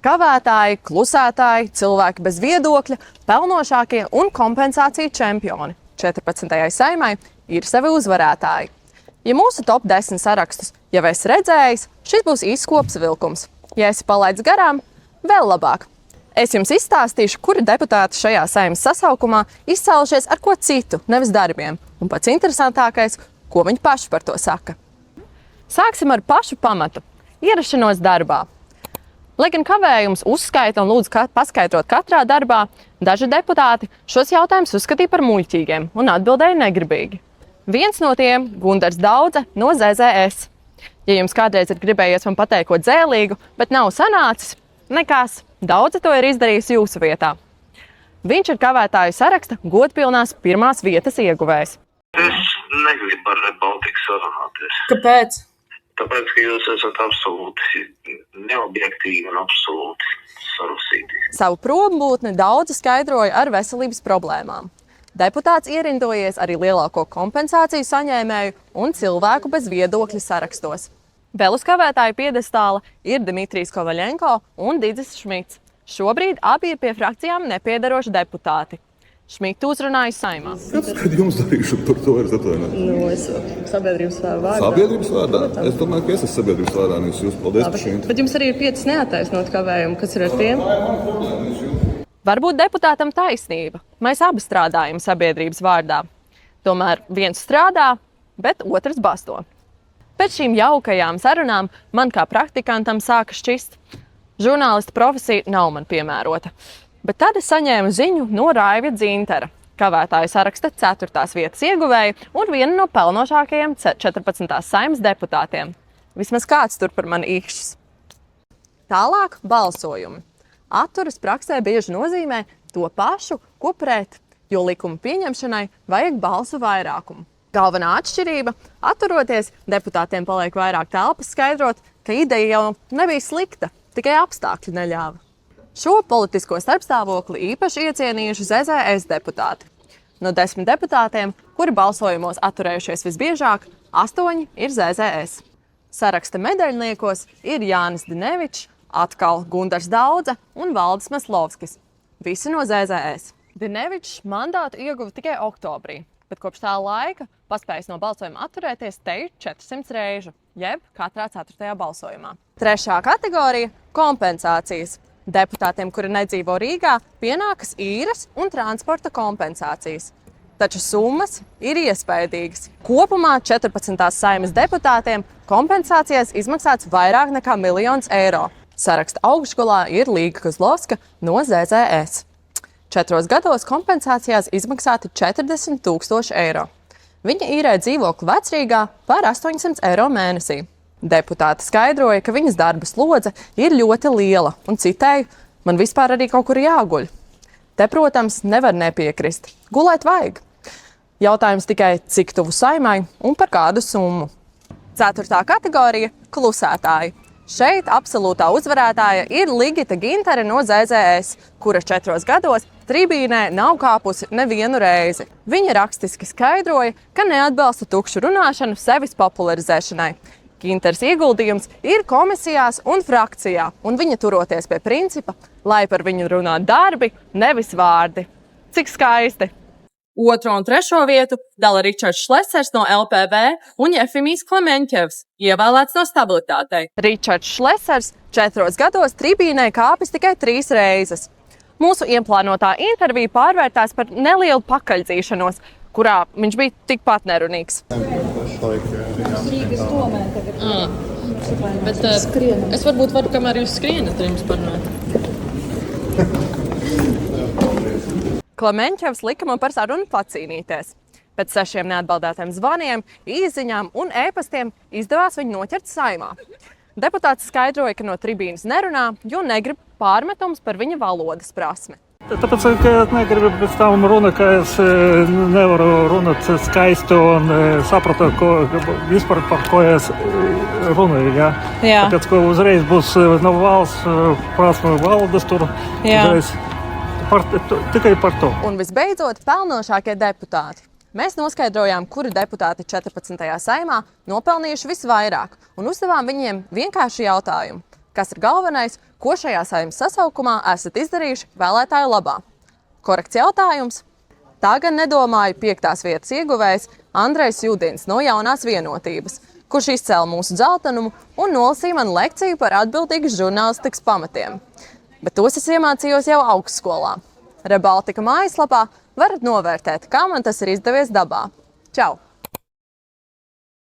kavētāji, klusētāji, cilvēki bez viedokļa, pelnošākie un kompensāciju čempioni 14. Saeimai ir savi uzvarētāji. Ja mūsu top 10 sarakstus jau esi redzējis, šis būs īsts kopsavilkums. Ja esi palaidis garām, vēl labāk. Es jums izstāstīšu, kuri deputāti šajā Saeimas sasaukumā izcēlušies ar ko citu, nevis darbiem. Un pats interesantākais, ko viņi paši par to saka. Sāksim ar pašu pamatu – ierašanos darbā. Lai gan kavējums uzskaita un lūdz paskaidrot katrā darbā, daži deputāti šos jautājumus uzskatīja par muļķīgiem un atbildēja negribīgi. Viens no tiem – Gundars Daudze no ZZS. Ja jums kādreiz ir gribējies man pateikt ko dzēlīgu, bet nav sanācis, nekas, Daudze to ir izdarījis jūsu vietā. Viņš ir kavētāju saraksta godpilnās pirmās vietas ieguvējs. Es negribu ar Baltiku sarunāties. Kāpēc? Tāpēc, ka jūs esat absolūti neobjektīvi un absolūti sarusīti. Savu prombūtni Daudze skaidroja ar veselības problēmām. Deputāts ierindojies arī lielāko kompensāciju saņēmēju un cilvēku bez viedokļa sarakstos. Vēl uz kavētāju piedestāla ir Dmitrijs Kovaļenko un Didzis Šmits. Šobrīd abi ir pie frakcijām nepiedaroši deputāti. Šmitu uzrunāja Saeimā. Kāpēc, kad jums darīšu par to vairs atvainot? Es sabiedrības vārdā. Sabiedrības vārdā? Es domāju, ka es esmu sabiedrības vārdā, nevis jūs. Paldies par šīm. Bet jums arī ir 5 neattaisnot kavējumu, kas ir ar tiem? Varbūt deputātam taisnība. Mēs abi strādājam sabiedrības vārdā. Tomēr viens strādā, bet otrs basto. Pēc šīm jaukajām sarunām man kā praktikantam sāka šķist, žurnālista profesija nav man piemērota. Bet tad es saņēmu ziņu no Raivja Dzintara, kavētāju saraksta 4. vietas ieguvēja un viena no pelnošākajiem 14. Saeimas deputātiem. Vismaz kāds tur par mani īkšķis. Tālāk balsojumi. Atturas praksē bieži nozīmē to pašu, ko pret, jo likuma pieņemšanai vajag balsu vairākumu. Galvenā atšķirība – atturoties, deputātiem paliek vairāk telpas skaidrot, ka ideja jau nebija slikta, tikai apstākļi neļāva. Šo politisko starpstāvokli īpaši iecienījuši ZZS deputāti. No 10 deputātiem, kuri balsojumos atturējušies visbiežāk, 8 ir ZZS. Saraksta medaļniekos ir Jānis Dinevičs, atkal Gundars Daudze un Valdis Maslovskis. Visi no ZZS. Dinevičs mandātu ieguva tikai oktobrī, bet kopš tā laika paspējis no balsojuma atturēties te 400 reižu, jeb katrā 4. balsojumā. Trešā kategorija – kompensācijas. Deputātiem, kuri nedzīvo Rīgā, pienākas īres un transporta kompensācijas. Taču summas ir iespaidīgas. Kopumā 14. Saeimas deputātiem kompensācijas izmaksāts vairāk nekā 1 000 000 eiro. Saraksta augšgalā ir Līga Kozlovska no ZZS. 4 gados kompensācijās izmaksāti 40 000 eiro. Viņa īrē dzīvokli Vecrīgā par 800 eiro mēnesī. Deputāti skaidroja, ka viņas darba slodze ir ļoti liela un citēju, man vispār arī kaut kur jāguļ. Te, protams, nevar nepiekrist. Gulēt vajag. Jautājums tikai, cik tuvu Saeimai un par kādu summu. 4. kategorija – klusētāji. Šeit absolūtā uzvarētāja ir Ligita Gintere no ZZS, kura 4 gados tribīnē nav kāpusi nevienu reizi. Viņa rakstiski skaidroja, ka neatbalsta tukšu runāšanu sevis popularizēšanai. Ginteres ieguldījums ir komisijās un frakcijā, un viņa turoties pie principa, lai par viņu runā darbi, nevis vārdi. Cik skaisti! 2. un 3. vietu dala Ričards Šlesers no LPV un Jefimijs Klemenķevs, ievēlēts no Stabilitātei. Ričards Šlesers 4 gados tribīnē kāpis tikai 3 reizes. Mūsu ieplānotā intervija pārvērtās par nelielu pakaļdzīšanos, kurā viņš bija tikpat nerunīgs. Rīgas domē tagad. Bet es varbūt varu, kamēr jūs skrienat, jums parunāt. Klemenķevs lika man par sarunu pacīnīties. Pēc 6 neatbildētiem zvaniem, īsziņām un ēpastiem izdevās viņu noķert Saeimā. Deputāts skaidroja, ka no tribīnas nerunā, jo negrib pārmetums par viņa valodas prasmi. Tāpēc, ka es negribu pēc tam runāt, ka es nevaru runāt skaisti un sapratu, vispār par ko es runāju. Ja? Jā. Tāpēc, ka uzreiz būs no valsts prasme valodas tur. Uzreiz tikai par to. Un visbeidzot, pelnošākie deputāti. Mēs noskaidrojām, kuri deputāti 14. Saeimā nopelnījuši visvairāk un uzdevām viņiem vienkārši jautājumu. Kas ir galvenais, ko šajā Saeimas sasaukumā esat izdarījuši vēlētāju labā? Korekts jautājums. Tā gan nedomāju 5. vietas ieguvējs Andrejs Judins no Jaunās vienotības, kurš izcēla mūsu dzeltenumu un nolasīja man lekciju par atbildīgas žurnālistikas pamatiem. Bet tos es iemācījos jau augstskolā. Rebaltika mājaslapā varat novērtēt, kā man tas ir izdevies dabā. Čau!